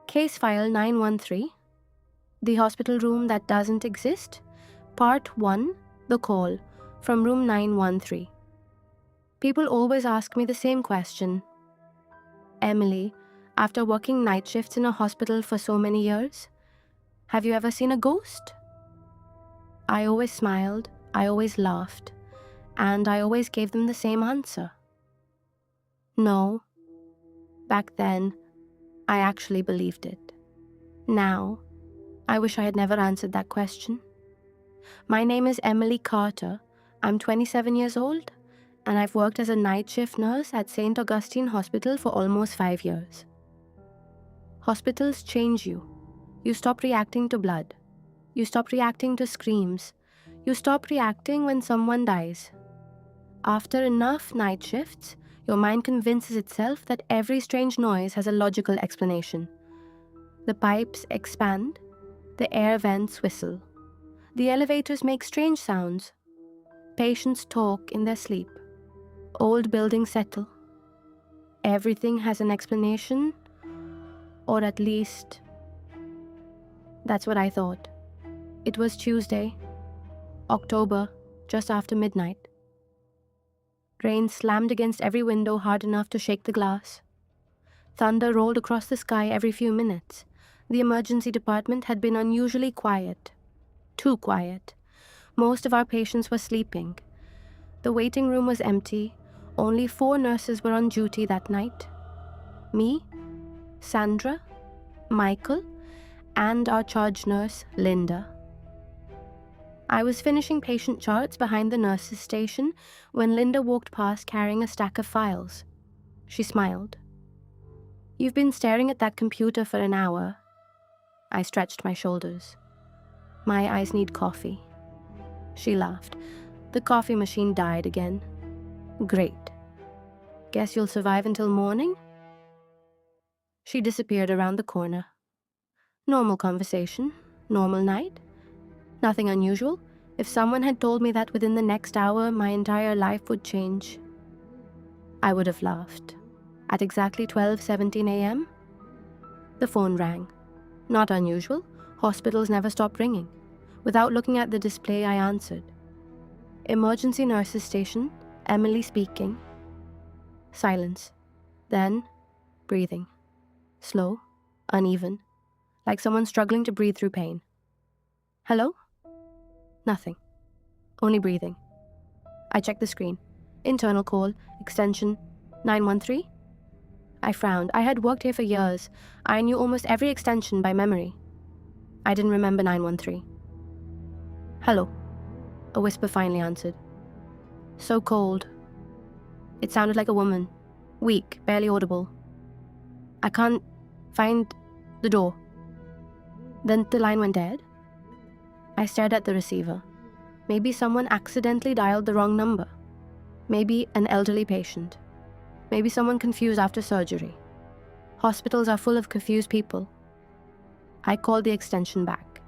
Case file 913, the hospital room that doesn't exist. Part 1, the call, from room 913. People always ask me the same question. Emily, after working night shifts in a hospital for so many years, have you ever seen a ghost? I always smiled, I always laughed, and I always gave them the same answer. No. Back then, I actually believed it. Now, I wish I had never answered that question. My name is Emily Carter. I'm 27 years old, and I've worked as a night shift nurse at St. Augustine Hospital for almost 5 years. Hospitals change you. You stop reacting to blood. You stop reacting to screams. You stop reacting when someone dies. After enough night shifts, your mind convinces itself that every strange noise has a logical explanation. The pipes expand. The air vents whistle. The elevators make strange sounds. Patients talk in their sleep. Old buildings settle. Everything has an explanation, or at least, that's what I thought. It was Tuesday, October, just after midnight. Rain slammed against every window hard enough to shake the glass. Thunder rolled across the sky every few minutes. The emergency department had been unusually quiet. Too quiet. Most of our patients were sleeping. The waiting room was empty. Only 4 nurses were on duty that night. Me, Sandra, Michael, and our charge nurse, Linda. I was finishing patient charts behind the nurses' station when Linda walked past carrying a stack of files. She smiled. "You've been staring at that computer for an hour." I stretched my shoulders. "My eyes need coffee." She laughed. "The coffee machine died again." "Great. Guess you'll survive until morning?" She disappeared around the corner. Normal conversation, normal night. Nothing unusual. If someone had told me that within the next hour my entire life would change, I would have laughed. At exactly 12:17 a.m., the phone rang. Not unusual. Hospitals never stop ringing. Without looking at the display, I answered. "Emergency nurses station, Emily speaking." Silence. Then, breathing. Slow, uneven, like someone struggling to breathe through pain. "Hello?" Nothing. Only breathing. I checked the screen. Internal call, extension 913. I frowned. I had worked here for years. I knew almost every extension by memory. I didn't remember 913. "Hello," a whisper finally answered. So cold. It sounded like a woman. Weak, barely audible. "I can't find the door." Then the line went dead. I stared at the receiver. Maybe someone accidentally dialed the wrong number. Maybe an elderly patient. Maybe someone confused after surgery. Hospitals are full of confused people. I called the extension back.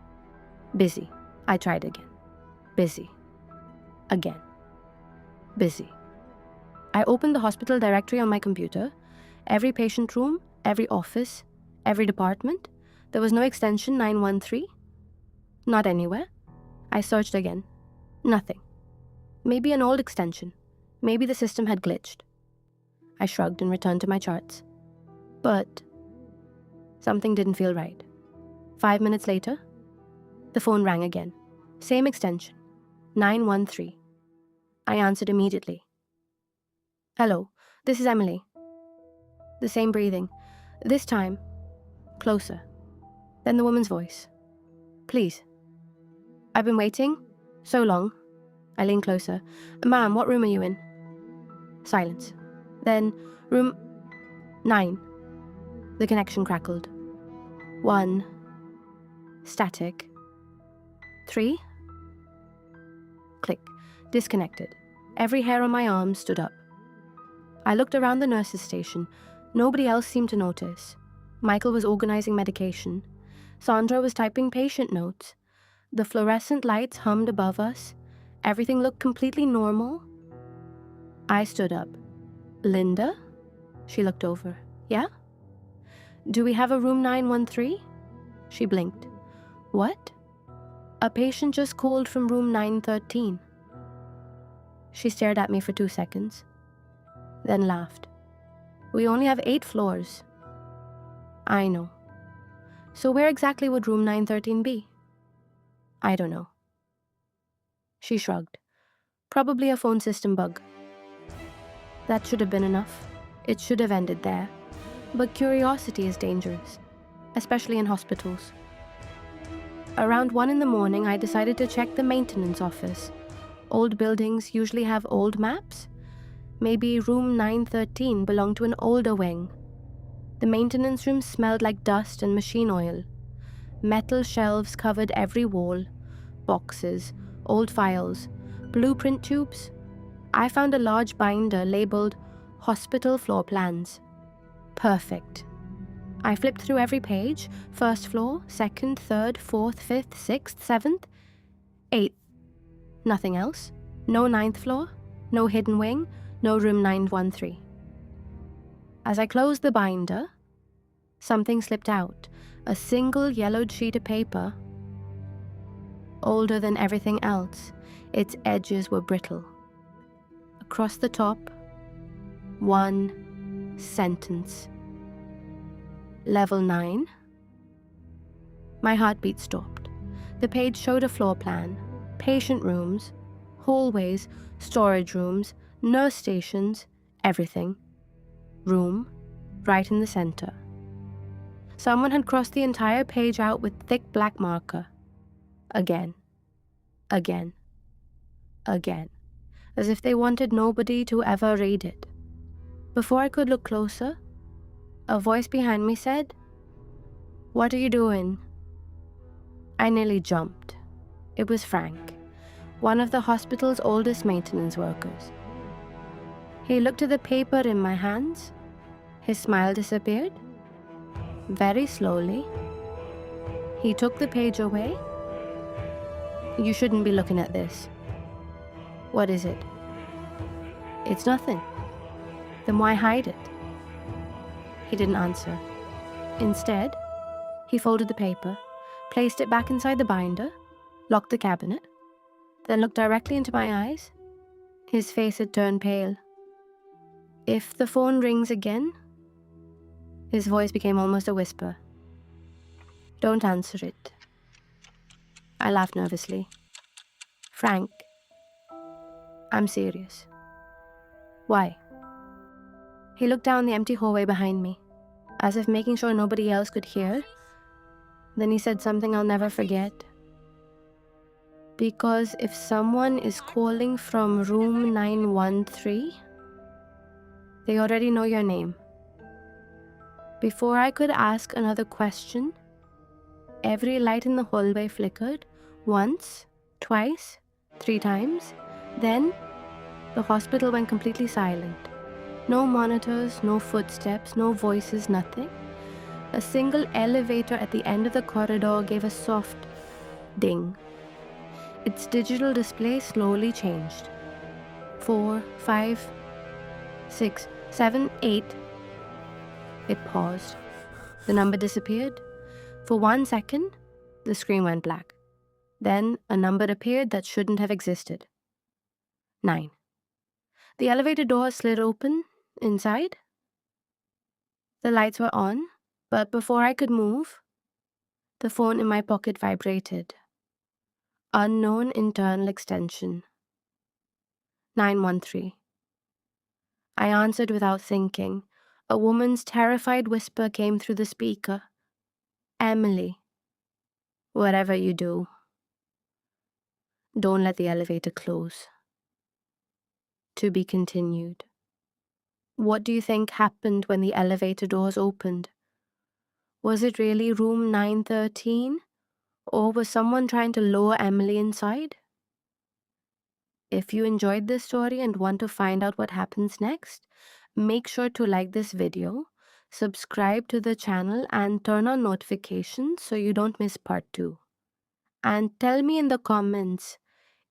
Busy. I tried again. Busy. Again. Busy. I opened the hospital directory on my computer. Every patient room, every office, every department. There was no extension 913. Not anywhere. I searched again. Nothing. Maybe an old extension. Maybe the system had glitched. I shrugged and returned to my charts. But something didn't feel right. 5 minutes later, the phone rang again. Same extension. 913. I answered immediately. "Hello, this is Emily." The same breathing. This time, closer. Then the woman's voice. "Please. I've been waiting so long." I leaned closer. "Ma'am, what room are you in?" Silence. Then, room 9. The connection crackled. 1. Static. 3. Click. Disconnected. Every hair on my arm stood up. I looked around the nurses' station. Nobody else seemed to notice. Michael was organizing medication. Sandra was typing patient notes. The fluorescent lights hummed above us. Everything looked completely normal. I stood up. "Linda?" She looked over. "Yeah?" Do we have a room 913? She blinked. What? A patient just called from room 913. She stared at me for 2 seconds, then laughed. We only have 8 floors. I know. So where exactly would room 913 be? I don't know. She shrugged. Probably a phone system bug. That should have been enough. It should have ended there. But curiosity is dangerous, especially in hospitals. Around 1 in the morning, I decided to check the maintenance office. Old buildings usually have old maps. Maybe room 913 belonged to an older wing. The maintenance room smelled like dust and machine oil. Metal shelves covered every wall. Boxes, old files, blueprint tubes. I found a large binder labeled Hospital Floor Plans. Perfect. I flipped through every page. First floor, second, third, fourth, fifth, sixth, seventh, eighth. Nothing else. No 9th floor, no hidden wing, no room 913. As I closed the binder, something slipped out. A single yellowed sheet of paper. Older than everything else, its edges were brittle. Across the top, one sentence. Level 9. My heartbeat stopped. The page showed a floor plan, patient rooms, hallways, storage rooms, nurse stations, everything. Room, right in the center. Someone had crossed the entire page out with thick black marker. Again. Again. Again. As if they wanted nobody to ever read it. Before I could look closer, a voice behind me said, "What are you doing?" I nearly jumped. It was Frank, one of the hospital's oldest maintenance workers. He looked at the paper in my hands. His smile disappeared. Very slowly, he took the page away. "You shouldn't be looking at this." "What is it?" "It's nothing." "Then why hide it?" He didn't answer. Instead, he folded the paper, placed it back inside the binder, locked the cabinet, then looked directly into my eyes. His face had turned pale. "If the phone rings again," his voice became almost a whisper, "don't answer it." I laughed nervously. "Frank, I'm serious." "Why?" He looked down the empty hallway behind me, as if making sure nobody else could hear. Then he said something I'll never forget. "Because if someone is calling from room 913, they already know your name." Before I could ask another question, every light in the hallway flickered, once, twice, 3 times. Then, the hospital went completely silent. No monitors, no footsteps, no voices, nothing. A single elevator at the end of the corridor gave a soft ding. Its digital display slowly changed. 4, 5, 6, 7, 8. It paused. The number disappeared. For 1 second, the screen went black. Then a number appeared that shouldn't have existed. 9. The elevator door slid open. Inside, the lights were on, but before I could move, the phone in my pocket vibrated. Unknown internal extension. 913. I answered without thinking. A woman's terrified whisper came through the speaker. "Emily, whatever you do, don't let the elevator close." To be continued. What do you think happened when the elevator doors opened? Was it really room 913? Or was someone trying to lure Emily inside? If you enjoyed this story and want to find out what happens next, make sure to like this video, subscribe to the channel, and turn on notifications so you don't miss part 2. And tell me in the comments,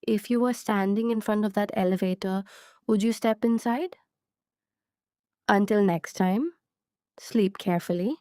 if you were standing in front of that elevator, would you step inside? Until next time, sleep carefully.